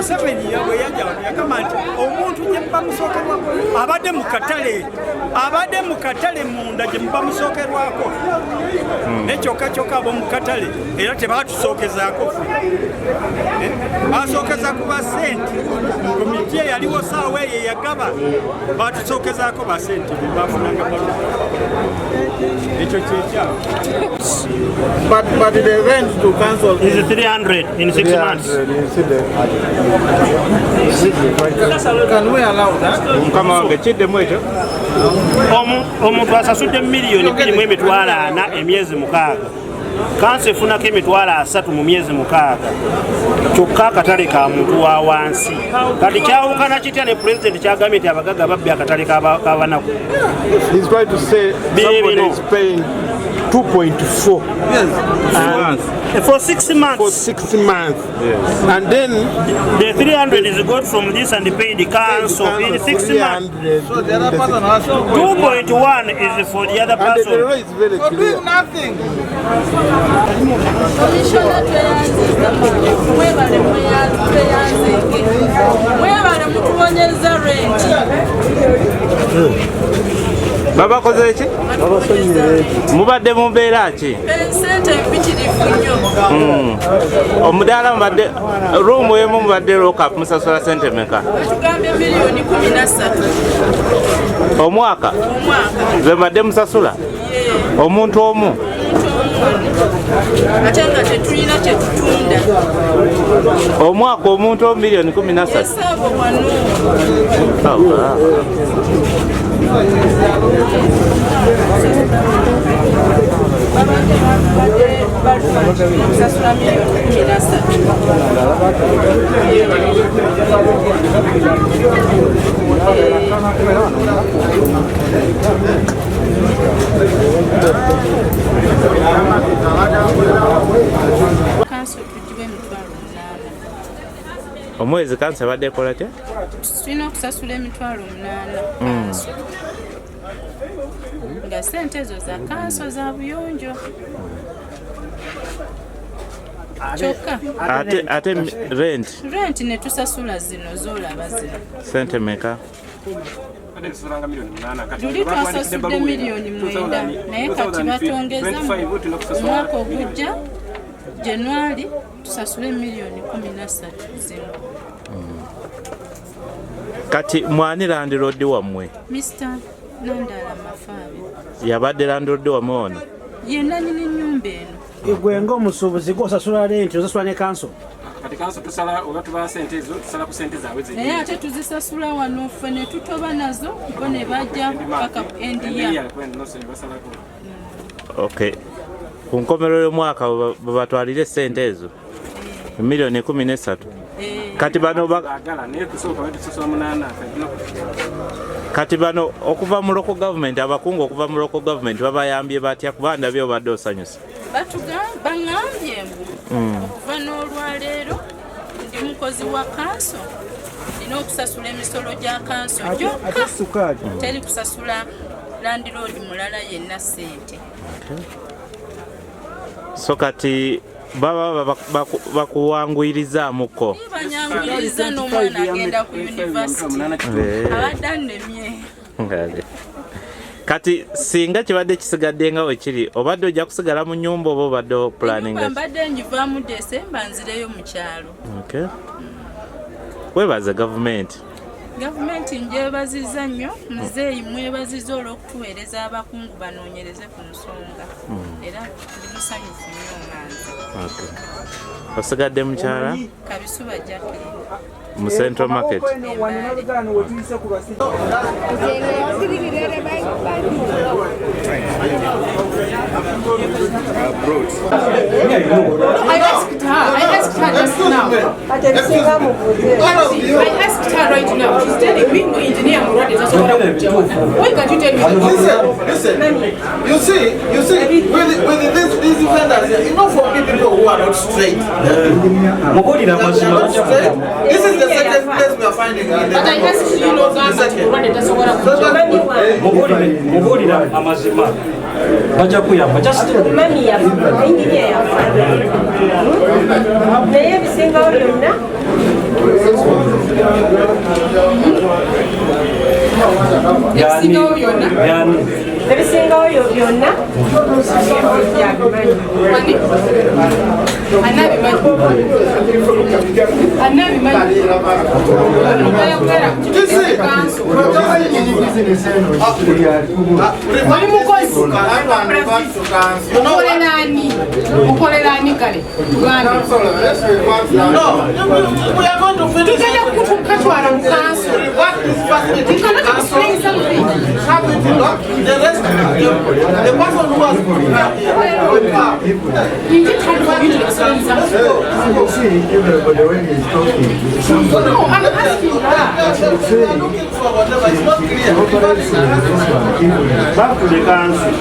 Museveni bwe yajja yagamba nti omuntu gye muba musookerwako abadde mu katale munda gye muba musookerwako nekyokka ab'omu katale era tebatusookezaako basookeza ku basente komiti eyaliwo saawa eyo yagaba batusookezaako basente bebafunanga ekyo kyekyawo. But the rent to council is 300 in 6 months. Can we allow that? Kama wangechidemu ekyo omuntu asasudde $2,440 emyezi 6 kanso efunako $3 mu myezi 6 kyokka akatale ka muntu wa wansi kati kyawukana kitya ne pulezidenti kyagambye nti abagaga babbi akatale k'abanaku. He's trying to say somebody is paying 2.4 for 6 months. For 6 months, yes. And then the 300 is got from this and paid the council in 6 months. So the other person has 2.1 is for the other person. And the law is very clear. Doing nothing. Baba koze ki? Mubadde mu mbeera ki? Sente mpitirivu nnyo. Omudaala mubadde room emu mubadde lockup musasula sente meka? Tugambye $1,13,000. Omwaka? Ze mbadde musasula? Omuntu omu? Ate nga tetulina kye tutunda. Omwaka omuntu $1,13,000? Esaabo wano. Okusasula omwezi kansa badde ekola kye? tulina okusasula $8,000 nga sente ezo za kanso za buyonjo kyokka ate rent ne tusasula zino zolaba zino sente meka? luli twasasudde $9,000,000 naye kati batongeza omwaka ogujja January tusasule $13,000,000 zino. Kati mwani landlord wammwe? Mr. Nandala Mafabi. Yabadde landlord wammwe ono? Yenna nyini nnyumba eno. Gwe ng'omusuubuzi gw'osasula renti osasula ne kanso? Kati kanso tusala oba tuba sente ezo tusala ku sente zaabwe zennyini. Naye ate tuzisasula wano ffe ne tutoba nazo bo ne bajja paka endiya. Okay. Ku nkomerero y'omwaka bwe batwalire sente ezo $13,000,000. Kati bano okuva mu local government abakungu okuva mu local government babayambye batya kuba ndabye obadde osanyusa? Baŋŋambye okuva n'olwaleero ndi mukozi wa kanso nina okusasula emisolo gya kanso gyokka teri kusasula landlord mulala yenna sente. So kati baba bakuwanguyirizamuko? Banyanguyiriza n'omwana agenda ku university abadde annemye. Kati singa kibadde kisigadde nga wekiri obadde ojja kusigala mu nnyumba oba obadde planning? Mbadde njivaamu December nzireyo mu kyalo. Weebaze gavumenti. Gavumenti njebazizza nnyo, muzeeyi mwebaziza olw'okutuweereza abakungu banoonyereze ku nsonga era ndi musanyufu nnyo nganze. Osigadde mukyala? Kabisuba Jacqueline. Mu Central Market. I asked her just now. I asked her right now. She's telling me no engineer Murad is also why can't you tell me? Listen. You see, with these defenders, you know, for people who are not straight. This is the second place we are finding. But I asked you know that Murad is also amazima bajja kuyamba just mami ya engineer ya naye bisingawo byonna ebisingawo yo byonna oli mukozi ukolerani kale tugenda kukatwala mu kanso. You cannot explain something. The rest, the person who was You just had for you to explain something. No, I'm asking that. we are looking for whatever. It's not clear. Back to the council.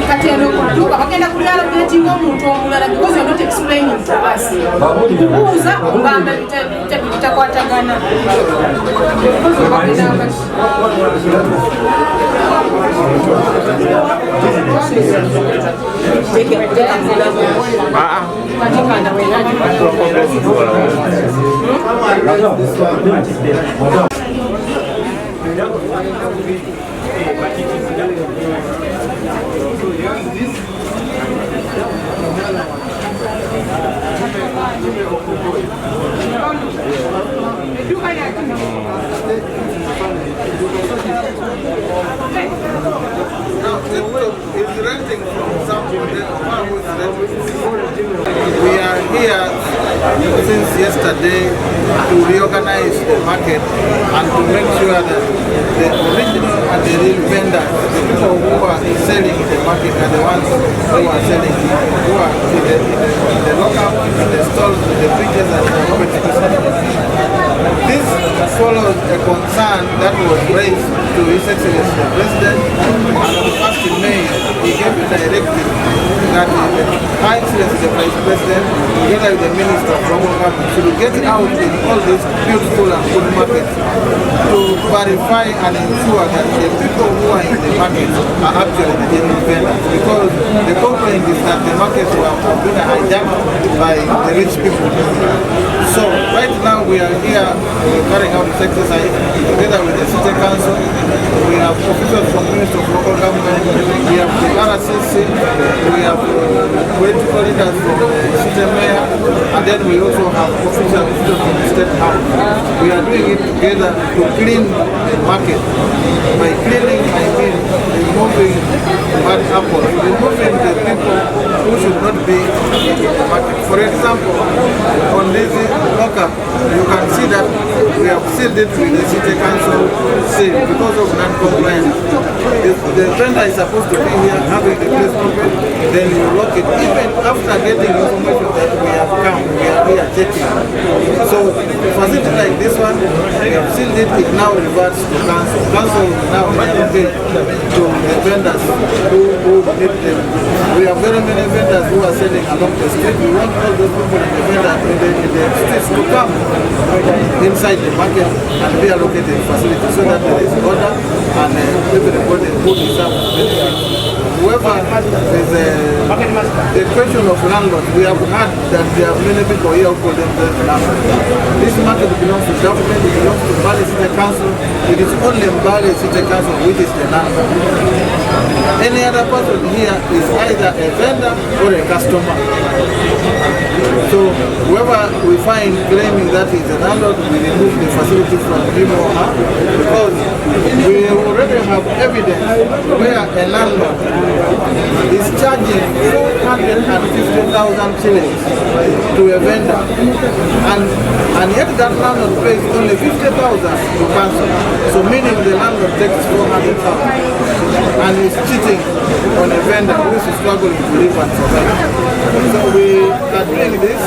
Katero kutuka bagenda kulala kuletinga omuntu omulala because you're not explaining to us. Kubuuza ngamba bitakwatagana. It's renting from somebody. We are here since yesterday to reorganize the market and to make sure that the original and the real vendors, the people who are selling in the market, are the ones who are selling, who are in the local, in the stalls, in the bridges and the competition. This follows a concern that was raised to His Excellency the President, and on the 1st of May he gave a directive that His Excellency the Vice President, together with the Minister of Local Government, should get out in all these beautiful and good markets to verify and ensure that the people who are in the markets are actually the genuine vendors, because the complaint is that the markets were being hijacked by the rich people. So right now we are here carrying out this exercise together with the City Council. We have officials from Ministry of Local Government, we have the RCC, we have political leaders from the City Mayor, and then we also have officials from the State House. We are doing it together to clean the market. By cleaning, I mean removing bad apples, removing the people who should not be in the market. For example, on this lockup, you can see that we have sealed it with the City Council seal because of non-compliance. If the vendor is supposed to be here having the place open, then you lock it. Even after getting information that we have come, we are here checking. So a facility like this one, we have sealed it, it now reverts to council. Council will now allocate to the vendors who need them. We have very many vendors who are selling along the street. We want all those people in the vendor in the streets to come inside the market and be allocated facilities so that there is order and everybody who deserves whoever is the question of landlord, we have heard that there are many people here who call themselves landlord. This market belongs to government, it belongs to Mbale City Council. It is only Mbale City Council which is the landlord. Any other person here is either a vendor or a customer. So whoever we find claiming that is a landlord, we remove the facility from him or her, because we already have evidence where a landlord is charging 450,000 shillings to a vendor, and yet that landlord pays only 50,000 to council. So meaning the landlord takes 400,000 and is cheating on a vendor who is struggling to live and survive. So we are doing this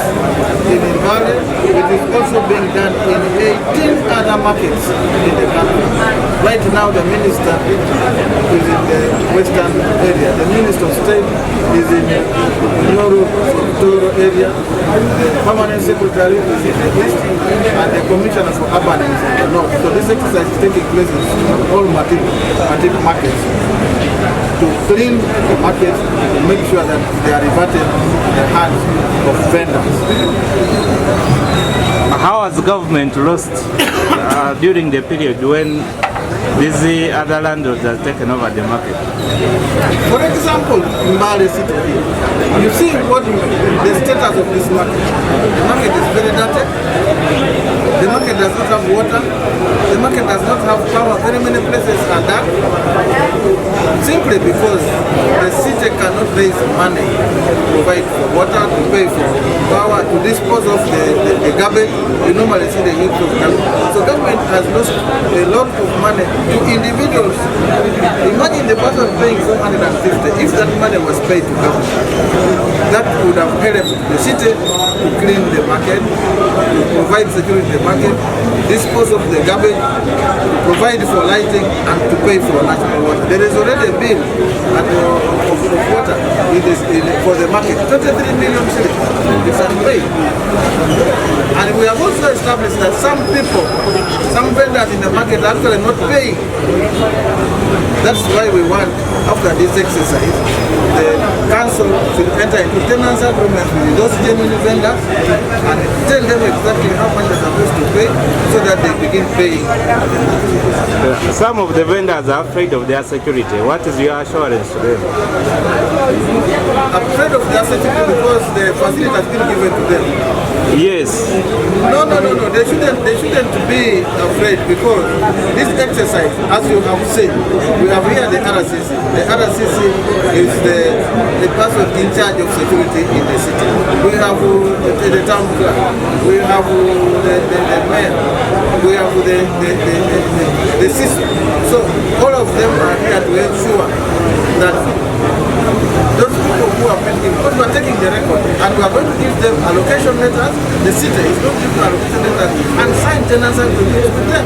in Mbale. It is also being done in 18 other markets in the country. Right now the minister is in the western area. The Minister of State is in the Nyoro area. The permanent secretary is in the east, and the commissioner for urban is in the north. So this exercise is taking place in all Matic markets to clean the markets, to make sure that they are reverted in the hands of vendors. How has government lost during the period when these other landlords have taken over the market? For example, in Mbale City, you see what the status of this market. The market is very dirty. The market does not have water. The market does not have power. Very many places are dark. Simply because the city cannot raise money to provide for water, to pay for power, to dispose of the garbage. You normally see the use of garbage. So government has lost a lot of money to individuals. Imagine the person paying 450 if that money was paid to government. That would have helped the city to clean the market, to provide security in the market, dispose of the garbage, provide for lighting, and to pay for national water. There is already a bill of water for the market, 23 million shillings. It's unpaid. And we have also established that some people, some vendors in the market are actually not paying. That's why we want, after this exercise, the council should enter into tenancy agreement with those genuine vendors and tell them exactly how much they're supposed to pay so that they begin paying. Some of the vendors are afraid of their security. What is your assurance to them? Afraid of their security because the facility has been given to them. Yes. No. They shouldn't be afraid because this exercise, as you have said, we have here the RCC. The RCC is the person in charge of security in the city. We have the town clerk. We have the mayor. We have the system. So all of them are here to ensure that those people who are pending, because we are taking the record and we are going to give them allocation letters. The city is going to give them allocation letters and sign tenancy agreements with them.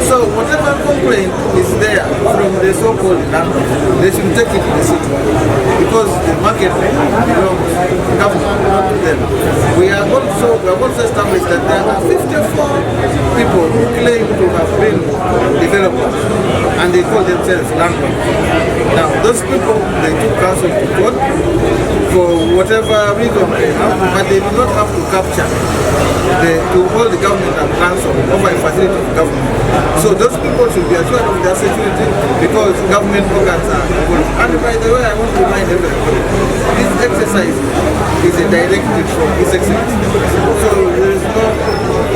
So whatever complaint is there from the so-called landlords, they should take it to the city because the market belongs to government, not to them. We have also established that there are 54 people who claim to have been developers and they call themselves landlords. Now those people, they took council to court for whatever reason they have, but they do not have to capture to hold the government and council over a facility of government. So those people should be assured of their security because government organs are involved. And by the way, I want to remind everybody, this exercise is a directive from His Excellency. So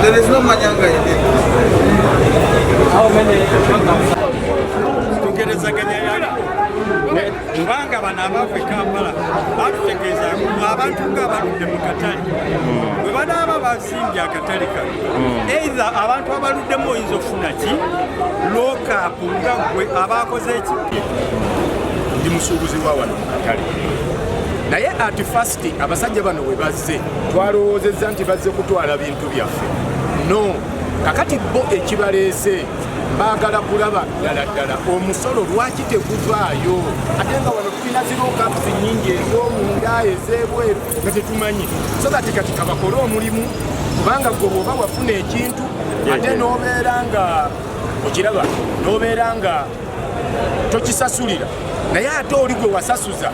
there is no manyanga in it. How many? Mbanga bana abava Kampala batutegeeza abantu ng'abaludde mu katale bwe banaaba basimbye akatale kano either abantu abaluddemu oyinza okufuna ki lookapu nga gwe abaakoze eki ndi musuubuzi wa wano mu katale naye ati fasiti abasajja bano we bazze twalowoozezza nti bazze kutwala bintu byaffe no kakati bo ekibaleese baagala kulaba ddala omusolo lwaki teguvaayo ate nga wano tulina zirookapusi nnyingi ez'omunda ez'ebweru nga tetumanyi so kati kabakole omulimu kubanga gwe bw'oba wafuna ekintu ate n'obeera nga okiraba n'obeera nga tokisasulira naye ate oli gwe wasasuza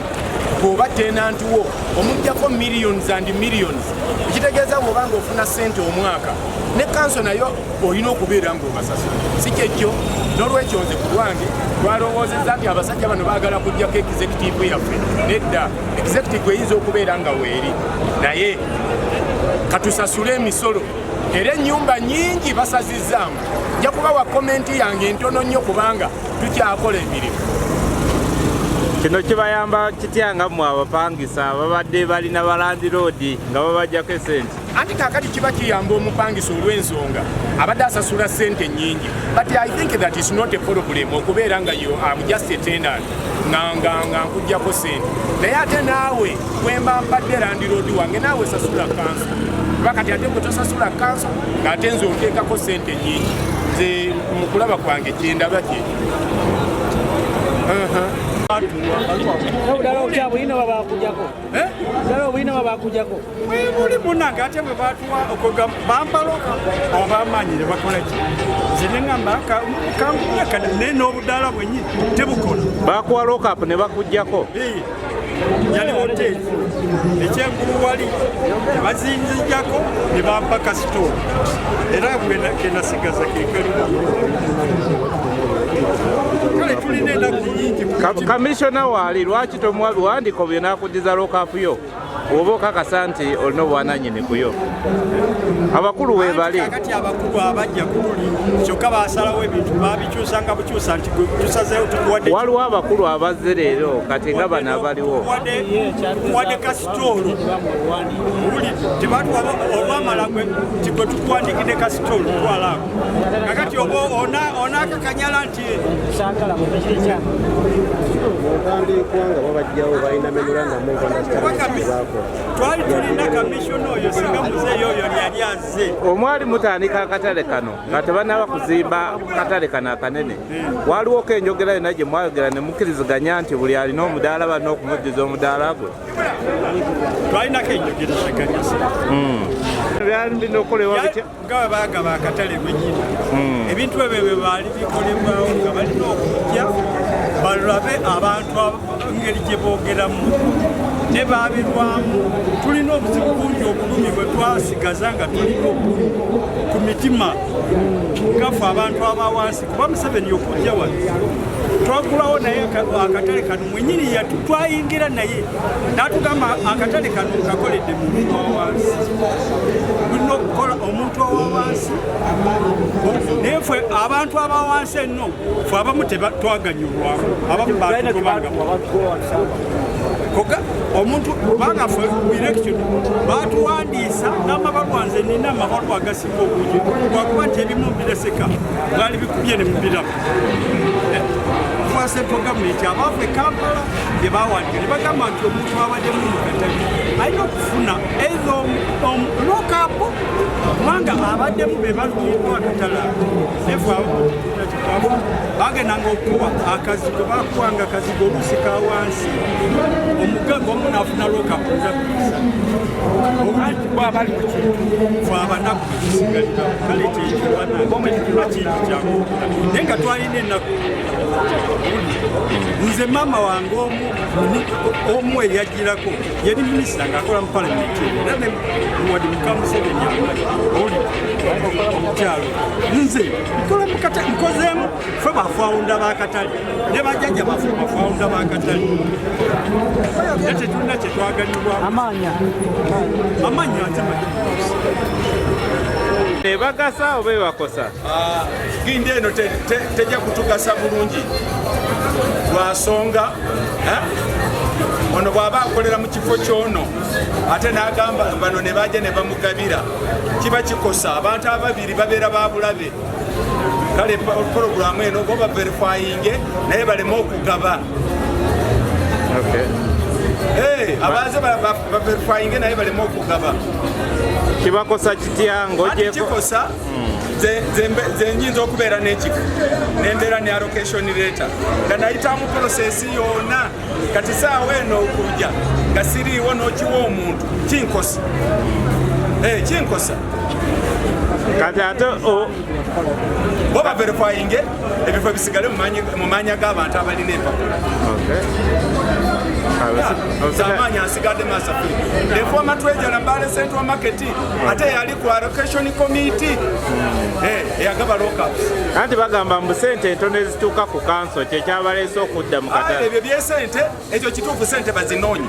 bw'oba tenantuwo omuggyako millions and millions ekitegeeza bw'oba nga ofuna ssente omwaka ne kanso nayo olina okubeera ng'obasasula si kyekyo n'olwekyo nze ku lwange twalowoozezza nti abasajja bano baagala kujjako executive yaffe nedda executive eyinza okubeera nga weeri naye katusasule emisolo era ennyumba nnyingi basazizzaamu nja kubawa komenti yange ntono nnyo kubanga tukyakola emirimu kino kibayamba kitya nga mmwe abapangisa babadde balina balandiroodi nga babajjako esente anti kakati kiba kiyamba omupangisa olw'ensonga abadde asasula ssente nnyingi but I think that is not a problem okubeera nga yo am just a tenant nga nkuggyako ssente naye ate naawe bwemba mbadde landiroodi wange naawe sasula kanso kuba kati ate bwe tosasula kanso ng'ate nze oteekako ssente nnyingi nze mu kulaba kwange kyendaba kye buli munange ate bwe batuwa okoga bampaloka abamanyi ne bakola ki nze neŋŋamba kankunyakana naye n'obudaala bwennyini tebukola bakuwa lookapu ne bakuggyako yali hoteli ekyengulu wali ne bazinzijjako ne bampa kasitoola era genasigaza kekalimu kale tulina ennaku nyingi kamishona waali lwaki tomuwa biwandiiko byenakuddiza lookapuyo oba okakasa nti olina obwananyini kuyo abakulu weebali kakati abakulu abajja kululi kyokka basalawo ebintu babikyusa nga bukyusa nti tusazeewo tukuwadde waliwo abakulu abazze leero kati nga bano abaliwo wadde kasitoolo uli tebatuwa olwamala nti gwe tukuwandikidde kasitoolo twalaako kakati oba onaakakanyala nti twali tulina kamishona oyo singa muzeeyo oyo yali azze omwali mutandika akatale kano nga tebanaba kuzimba katale kano akanene waliwo ko enjogera yonna gye mwayogera ne mukkiriziganya nti buli alina omudaala balina okumuddiza omudaala gwe twalinako enjogera shaganyasa byali birina okukolebwa bitya nga bwe baagaba akatale bwenyini ebintu ebyo bwe baali bikolebwawo nga balina okujja balabe abantu engeri gye boogeramu ne baabirwamu tulina obuzibu bungi obulumi bwe twasigaza nga tulina obulumi ku mitima ngafe abantu abawansi kuba Museveni okujja wano twagulawo naye akatale kano mwenyini twayingira naye n'atugamba akatale kano kakoledde muntu wawansi bulina okukola omuntu owawansi naye ffe abantu abawansi enno ffe abamu twaganyulwamu abamu batugobanga koga omuntu bagafe election batuwandiisa n'amabalwa nze nina amabalwa agasinga obungi lwakuba nti ebimu bireseka bwali bikubye ne mubiramu central government abaffe Kampala bye bawandika ne bagamba nti omuntu abaddemu mu katale alina okufuna ezo lokapu kubanga abaddemu be balumiddwa akatale nefe bagendanga okuwa akazigo bakuwanga akazigo oluusi ka wansi omugagga omu naafuna lokapu abali ku kintu fe abanaku betusigalira kale kyekibanakiba kingi kyangu naye nga twalina ennaku nze maama wange omu eyajjirako yali minisita ng'akola mu palamenti era ne muwadi mukamuseveni oli omukyalo nze nkozeemu fe bafawunda bakatale ne bajjajja bafe bafawunda bakatale era tetulina kyetwaganyulwamu amaanyi ate ebagasa oba ebakosa gindi eno tejja kutugasa bulungi lwasonga ono bw'aba akolera mu kifo kyono ate n'agamba bano ne bajja ne bamugabira kiba kikosa abantu ababiri babeera babulabe kale porogulamu eno oba verifyinge naye baleme okugaba abaze baverifyinge naye baleme okugaba kibakosa kitya kikosa nze nyinza okubeera n'ekifo nembeera ne allocation letter nga nayitamu process yonna kati saawa eno okujja nga siriiwo n'okiwa omuntu kinkosa kinkosa kati ate bo baverifyinge ebifo bisigale mu maanya g'abantu abalina empapula amaanyi asigadde masafi the former treasurer Mbale Central Market ate yali ku allocation committee eyagaba lockups anti bagamba mbu sente entono ezituuka ku kanso kyekyabaleese okudda mu katale ebyo byesente ekyo kituufu sente bazinoonye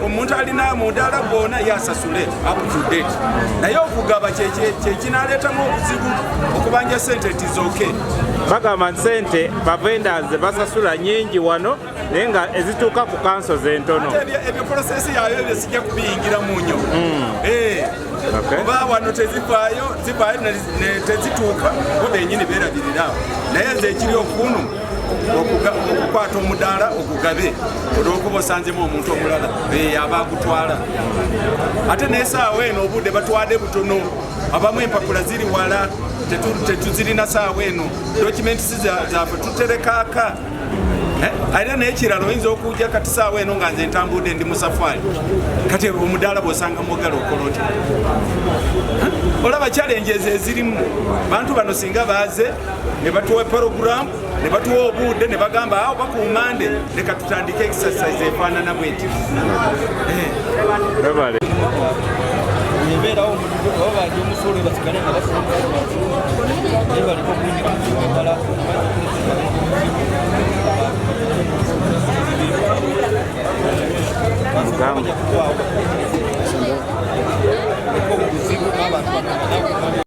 omuntu alina mudaala gwona yasasule up to date naye okugaba kyekinaleetamu obuzibu okubanja sente tizooke bagamba nti sente bavendors basasula nyingi wano naye nga ezituuka ku kanso zentono ebyo prosesi yayo ebyo sijja kubiyingiramu nnyo oba wano tezivaayo tezituuka oba enyini beerabirirawo naye nze ekiri okunu okukwata omudaala ogugabe olwokuba osanzemu omuntu omulala yaba agutwala ate nesaawa eno obudde batwadde butono abamu empapula ziri wala tetuzirina saawa eno documents zaffe tuterekaaka era n'ekirala oyinza okujja kati saawa eno nga nze ntambudde ndi mu safari kati omudaala bw'osanga mwogala okola otya olaba challenges ezirimu bantu bano singa baaze ne batuwa program ne batuwa obudde ne bagamba awo bakumande leka tutandike exercise efaanana bweti ebeerawo oba bali omusolo basigale nga basinga baliko kunyikala Mugamba